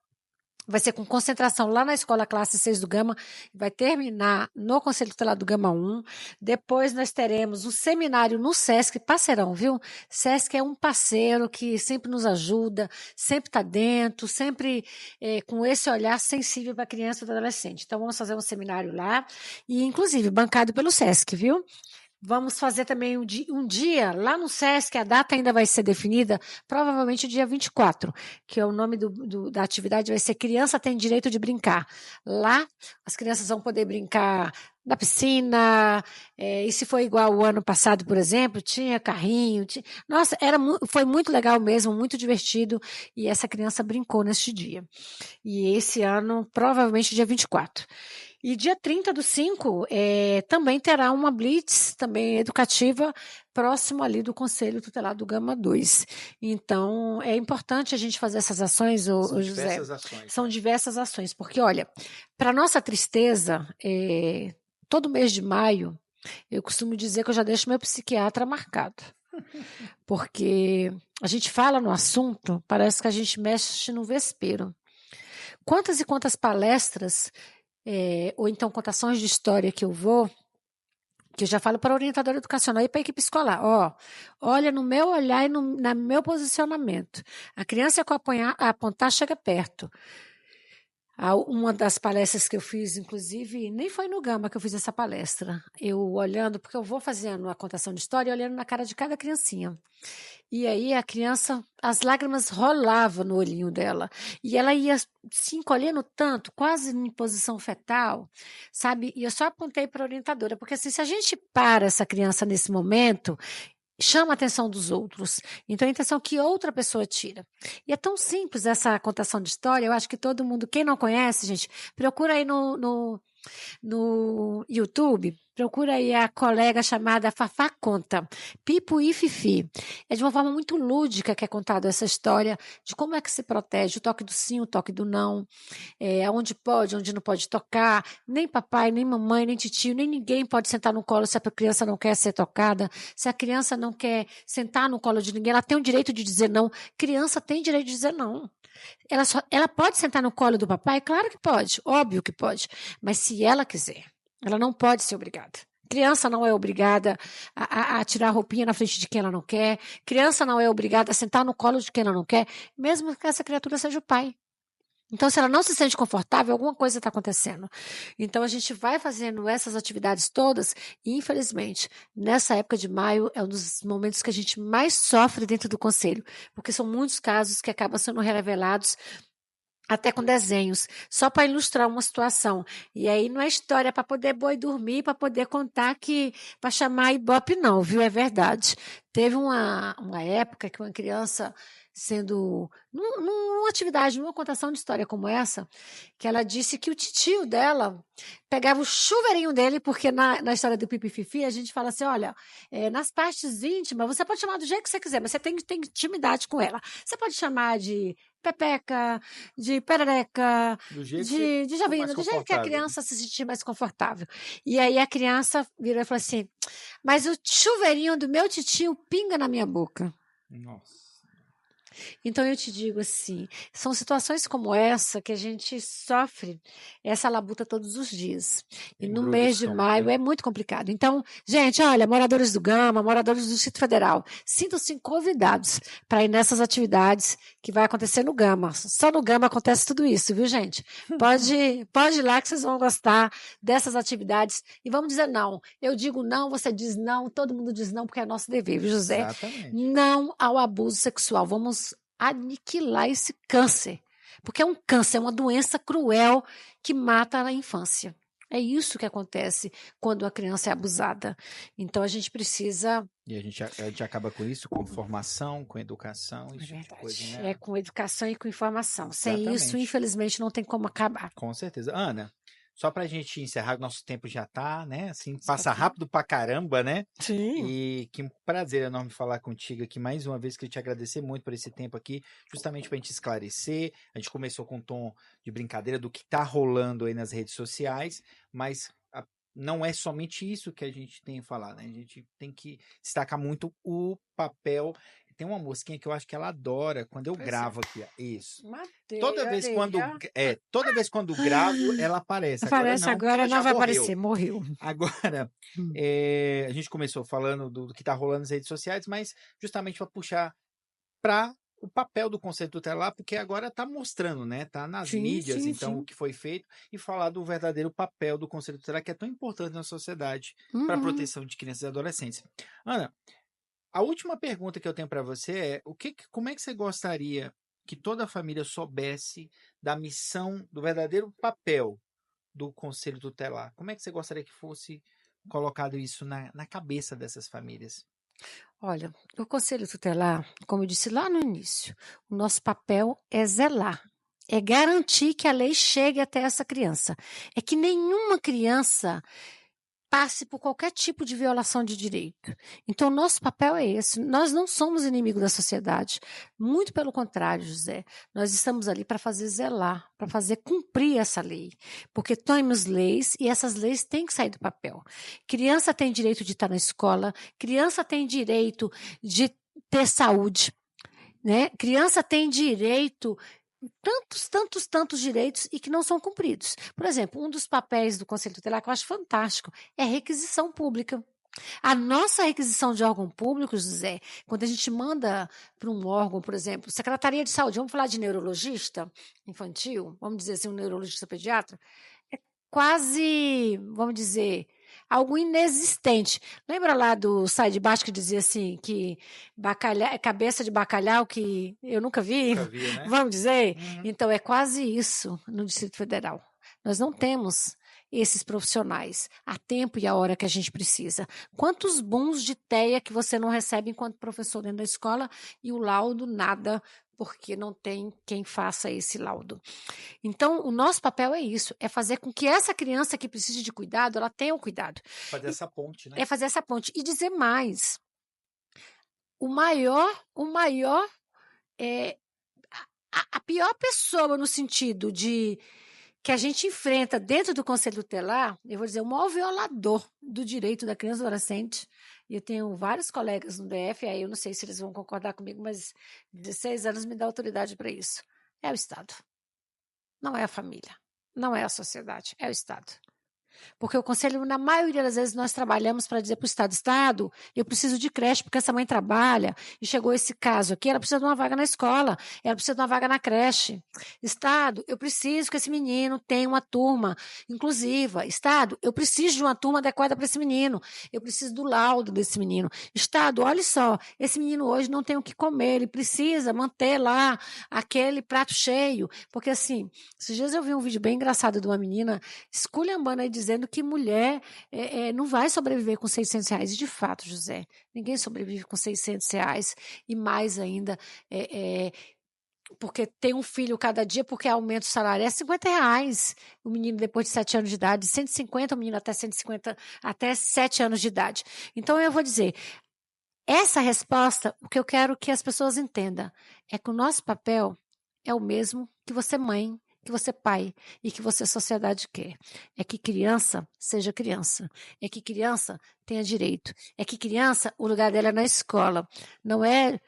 vai ser com concentração lá na Escola Classe 6 do Gama, vai terminar no Conselho Tutelar do Gama 1. Depois nós teremos um seminário no SESC, parceirão, viu? SESC é um parceiro que sempre nos ajuda, sempre está dentro, sempre com esse olhar sensível para a criança e para o adolescente. Então vamos fazer um seminário lá, e inclusive bancado pelo SESC, viu? Vamos fazer também um dia lá no SESC, a data ainda vai ser definida, provavelmente dia 24, que é o nome da atividade, vai ser Criança Tem Direito de Brincar. Lá, as crianças vão poder brincar na piscina, e se for igual o ano passado, por exemplo, tinha carrinho. Nossa, foi muito legal mesmo, muito divertido, e essa criança brincou neste dia. E esse ano, provavelmente dia 24. E dia 30/5 também terá uma blitz, também educativa, próximo ali do Conselho Tutelar do Gama 2. Então, é importante a gente fazer essas ações, São José. diversas ações. São né? diversas ações, porque, olha, para nossa tristeza, todo mês de maio, eu costumo dizer que eu já deixo meu psiquiatra marcado. Porque a gente fala no assunto, parece que a gente mexe no vespeiro. Quantas e quantas palestras ou então contações de história que eu já falo para a orientadora educacional e para a equipe escolar. Olha no meu olhar e no meu posicionamento. A criança que eu apontar chega perto. Uma das palestras que eu fiz, inclusive, nem foi no Gama que eu fiz essa palestra. Eu olhando, porque eu vou fazendo a contação de história, olhando na cara de cada criancinha. E aí a criança, as lágrimas rolavam no olhinho dela. E ela ia se encolhendo tanto, quase em posição fetal, sabe? E eu só apontei para a orientadora, porque assim, se a gente para essa criança nesse momento, chama a atenção dos outros. Então, a intenção que outra pessoa tira. E é tão simples essa contação de história, eu acho que todo mundo, quem não conhece, gente, procura aí no YouTube, procura aí a colega chamada Fafá Conta, Pipo e Fifi. É de uma forma muito lúdica que é contada essa história de como é que se protege, o toque do sim, o toque do não, onde pode, onde não pode tocar, nem papai, nem mamãe, nem titio, nem ninguém pode sentar no colo se a criança não quer ser tocada, se a criança não quer sentar no colo de ninguém, ela tem o direito de dizer não, criança tem direito de dizer não. Ela pode sentar no colo do papai? Claro que pode, óbvio que pode. Mas se ela quiser, ela não pode ser obrigada. Criança não é obrigada a tirar a roupinha na frente de quem ela não quer. Criança não é obrigada a sentar no colo de quem ela não quer, mesmo que essa criatura seja o pai. Então, se ela não se sente confortável, alguma coisa está acontecendo. Então, a gente vai fazendo essas atividades todas e, infelizmente, nessa época de maio, é um dos momentos que a gente mais sofre dentro do conselho, porque são muitos casos que acabam sendo revelados até com desenhos, só para ilustrar uma situação. E aí não é história para poder boi dormir, para poder contar que, para chamar Ibope não, viu? É verdade. Teve uma época que uma criança sendo, numa atividade, numa contação de história como essa, que ela disse que o titio dela pegava o chuveirinho dele, porque na história do Pipi Fifi a gente fala assim, olha, nas partes íntimas, você pode chamar do jeito que você quiser, mas você tem que ter intimidade com ela. Você pode chamar de pepeca, de perereca, de javina, do jeito que a criança se sentir mais confortável. E aí a criança virou e falou assim, mas o chuveirinho do meu titio pinga na minha boca. Nossa. Então eu te digo assim, são situações como essa que a gente sofre essa labuta todos os dias. E no mês de maio é muito complicado. Então, gente, olha, moradores do Gama, moradores do Distrito Federal, sintam-se convidados para ir nessas atividades que vai acontecer no Gama. Só no Gama acontece tudo isso, viu, gente? Pode ir lá que vocês vão gostar dessas atividades. E vamos dizer não. Eu digo não, você diz não, todo mundo diz não, porque é nosso dever, viu, José? Exatamente. Não ao abuso sexual. Vamos aniquilar esse câncer, porque é um câncer, é uma doença cruel que mata na infância. É isso que acontece quando a criança é abusada. Então a gente precisa. E a gente acaba com isso, com formação, com educação, É esse tipo de coisa, verdade. É né? com educação e com informação. Sem isso, Exatamente. infelizmente, não tem como acabar. Com certeza. Ana, só pra gente encerrar, nosso tempo já tá, né? Assim, passa Esgotando. rápido pra caramba, né? Sim. E que prazer enorme falar contigo aqui mais uma vez. Queria te agradecer muito por esse tempo aqui, justamente pra gente esclarecer. A gente começou com um tom de brincadeira do que tá rolando aí nas redes sociais, mas não é somente isso que a gente tem a falar, né? A gente tem que destacar muito o papel. Tem uma mosquinha que eu acho que ela adora quando eu Pois é. gravo aqui, ó. Isso. Matei, Toda olha vez aí, quando ó. toda vez quando gravo, ela aparece. Agora Aparece não, porque agora, ela não já vai morreu. aparecer, morreu. Agora, a gente começou falando do que está rolando nas redes sociais, mas justamente para puxar para o papel do Conselho Tutelar, porque agora está mostrando, né? Está nas Sim, mídias, sim, então, o sim. que foi feito, e falar do verdadeiro papel do Conselho Tutelar, que é tão importante na sociedade para a Uhum. proteção de crianças e adolescentes. Ana, a última pergunta que eu tenho para você é: como é que você gostaria que toda a família soubesse da missão, do verdadeiro papel do Conselho Tutelar? Como é que você gostaria que fosse colocado isso na cabeça dessas famílias? Olha, o Conselho Tutelar, como eu disse lá no início, o nosso papel é zelar, é garantir que a lei chegue até essa criança. É que nenhuma criança passe por qualquer tipo de violação de direito. Então, nosso papel é esse. Nós não somos inimigos da sociedade. Muito pelo contrário, José. Nós estamos ali para fazer zelar, para fazer cumprir essa lei. Porque temos leis e essas leis têm que sair do papel. Criança tem direito de estar na escola, criança tem direito de ter saúde, né? Criança tem direito tantos direitos e que não são cumpridos. Por exemplo, um dos papéis do Conselho Tutelar que eu acho fantástico é a requisição pública. A nossa requisição de órgão público, José, quando a gente manda para um órgão, por exemplo, Secretaria de Saúde, vamos falar de neurologista infantil, vamos dizer assim, um neurologista pediatra, é quase, vamos dizer, algo inexistente. Lembra lá do Sai de Baixo que dizia assim, que cabeça de bacalhau que eu nunca vi? Nunca vi, né? Vamos dizer? Uhum. Então, é quase isso no Distrito Federal. Nós não temos esses profissionais a tempo e a hora que a gente precisa. Quantos bons de TEA que você não recebe enquanto professor dentro da escola e o laudo nada, porque não tem quem faça esse laudo. Então, o nosso papel é isso, é fazer com que essa criança que precisa de cuidado, ela tenha o cuidado. Fazer essa ponte, né? É fazer essa ponte. E dizer mais, o maior, a pior pessoa no sentido de que a gente enfrenta dentro do Conselho Tutelar, eu vou dizer, o maior violador do direito da criança e do adolescente, e eu tenho vários colegas no DF, aí eu não sei se eles vão concordar comigo, mas 16 anos me dá autoridade para isso. É o Estado. Não é a família. Não é a sociedade. É o Estado. Porque o conselho, na maioria das vezes, nós trabalhamos para dizer para o Estado, eu preciso de creche porque essa mãe trabalha, e chegou esse caso aqui, ela precisa de uma vaga na escola, ela precisa de uma vaga na creche. Estado, eu preciso que esse menino tenha uma turma inclusiva. Estado, eu preciso de uma turma adequada para esse menino, eu preciso do laudo desse menino. Estado, olha só, esse menino hoje não tem o que comer, ele precisa manter lá aquele prato cheio, porque assim, esses dias eu vi um vídeo bem engraçado de uma menina esculhambando aí, dizendo que mulher não vai sobreviver com R$ 600. E de fato, José, ninguém sobrevive com R$ 600. E mais ainda, porque tem um filho cada dia, porque aumenta o salário. É R$ 50. O menino depois de 7 anos de idade, 150, o menino até 150, até 7 anos de idade. Então, eu vou dizer, essa resposta, o que eu quero que as pessoas entendam, é que o nosso papel é o mesmo que você mãe, que você pai e que você sociedade quer. É que criança seja criança. É que criança tenha direito. É que criança, o lugar dela é na escola. Não é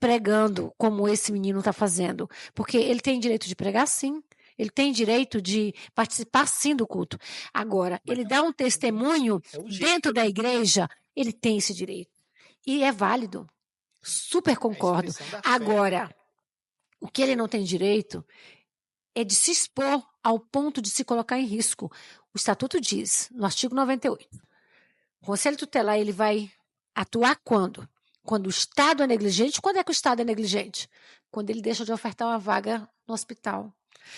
pregando como esse menino está fazendo. Porque ele tem direito de pregar, sim. Ele tem direito de participar, sim, do culto. Agora, ele dá um testemunho dentro da igreja, ele tem esse direito. E é válido. Super concordo. Agora, o que ele não tem direito é de se expor ao ponto de se colocar em risco. O Estatuto diz, no artigo 98, o Conselho Tutelar ele vai atuar quando? Quando o Estado é negligente. Quando é que o Estado é negligente? Quando ele deixa de ofertar uma vaga no hospital.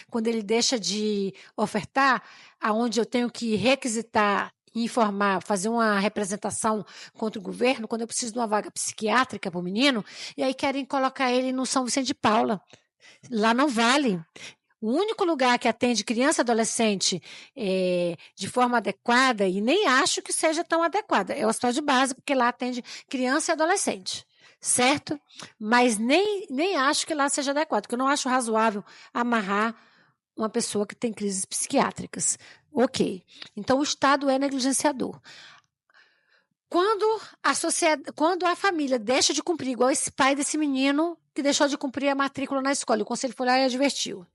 quando ele deixa de ofertar, aonde eu tenho que requisitar, informar, fazer uma representação contra o governo, quando eu preciso de uma vaga psiquiátrica para o menino, e aí querem colocar ele no São Vicente de Paula. Lá não vale. O único lugar que atende criança e adolescente de forma adequada, e nem acho que seja tão adequada, é o hospital de base, porque lá atende criança e adolescente, certo? Mas nem acho que lá seja adequado, porque eu não acho razoável amarrar uma pessoa que tem crises psiquiátricas. Ok. Então, o Estado é negligenciador. Quando a família deixa de cumprir, igual esse pai desse menino que deixou de cumprir a matrícula na escola, o conselho foi lá e advertiu.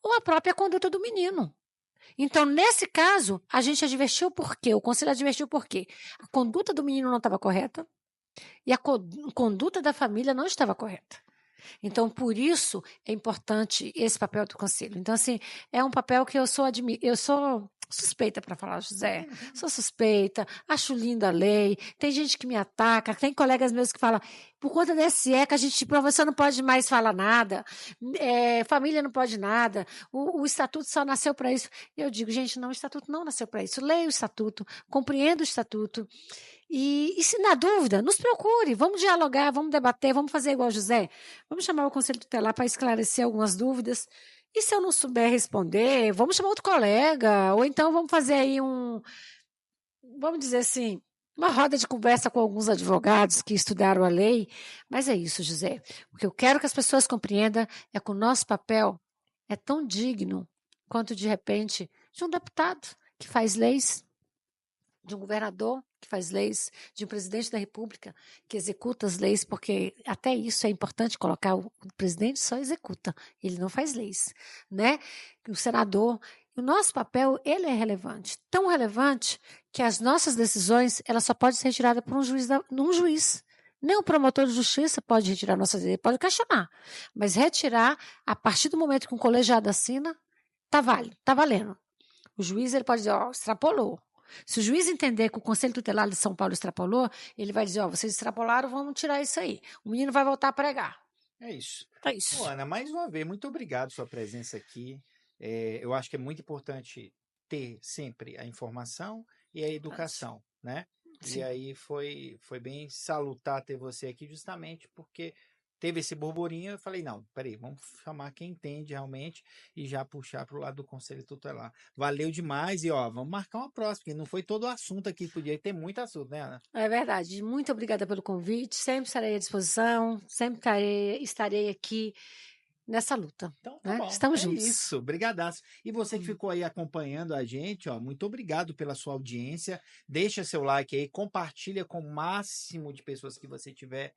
Ou a própria conduta do menino. Então, nesse caso, a gente advertiu por quê? O conselho advertiu por quê? A conduta do menino não estava correta e a conduta da família não estava correta. Então, por isso, é importante esse papel do conselho. Então, assim, é um papel que eu sou suspeita para falar, José. Sou suspeita, acho linda a lei. Tem gente que me ataca, tem colegas meus que falam, por conta desse ECA, você não pode mais falar nada, família não pode nada, o estatuto só nasceu para isso. Eu digo, gente, não, o estatuto não nasceu para isso. Leia o estatuto, compreenda o estatuto. E se na dúvida, nos procure, vamos dialogar, vamos debater, vamos fazer igual o José, vamos chamar o Conselho Tutelar para esclarecer algumas dúvidas. E se eu não souber responder, vamos chamar outro colega, ou então vamos fazer aí vamos dizer assim, uma roda de conversa com alguns advogados que estudaram a lei. Mas é isso, José. O que eu quero que as pessoas compreendam é que o nosso papel é tão digno quanto, de repente, de um deputado que faz leis, de um governador que faz leis, de um presidente da República que executa as leis, porque até isso é importante colocar, o presidente só executa, ele não faz leis, né? O senador, o nosso papel, ele é relevante, tão relevante que as nossas decisões, elas só podem ser retiradas por um juiz. Nem o promotor de justiça pode retirar nossas leis, pode questionar, mas retirar, a partir do momento que um colegiado assina, tá valendo. O juiz, ele pode dizer, extrapolou. Se o juiz entender que o Conselho Tutelar de São Paulo extrapolou, ele vai dizer, vocês extrapolaram, vamos tirar isso aí. O menino vai voltar a pregar. É isso. É isso. Bom, Ana, mais uma vez, muito obrigado pela sua presença aqui. Eu acho que é muito importante ter sempre a informação e a educação, né? Sim. E aí foi bem salutar ter você aqui justamente porque teve esse burburinho, eu falei, não, peraí, vamos chamar quem entende realmente e já puxar para o lado do Conselho Tutelar. Valeu demais e, vamos marcar uma próxima, porque não foi todo o assunto aqui, podia ter muito assunto, né, Ana? É verdade. Muito obrigada pelo convite, sempre estarei à disposição, sempre estarei aqui nessa luta. Então, tá bom. Estamos juntos. Isso, brigadaço. E você que ficou aí acompanhando a gente, muito obrigado pela sua audiência. Deixa seu like aí, compartilha com o máximo de pessoas que você tiver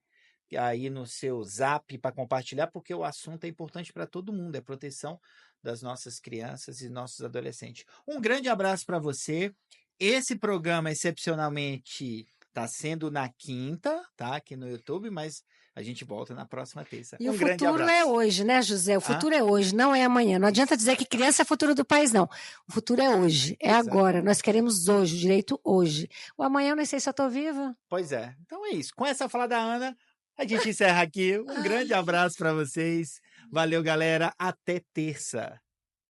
aí no seu zap para compartilhar, porque o assunto é importante para todo mundo, é proteção das nossas crianças e nossos adolescentes. Um grande abraço para você. Esse programa, excepcionalmente, está sendo na quinta, tá? Aqui no YouTube, mas a gente volta na próxima terça. E o futuro é hoje, né, José? O futuro é hoje, não é amanhã. Não adianta dizer que criança é futuro do país, não. O futuro é hoje, é agora. Nós queremos hoje, o direito hoje. O amanhã eu nem sei se eu estou viva. Pois é. Então é isso. Com essa fala da Ana, a gente encerra aqui. Um grande abraço para vocês. Valeu, galera. Até terça.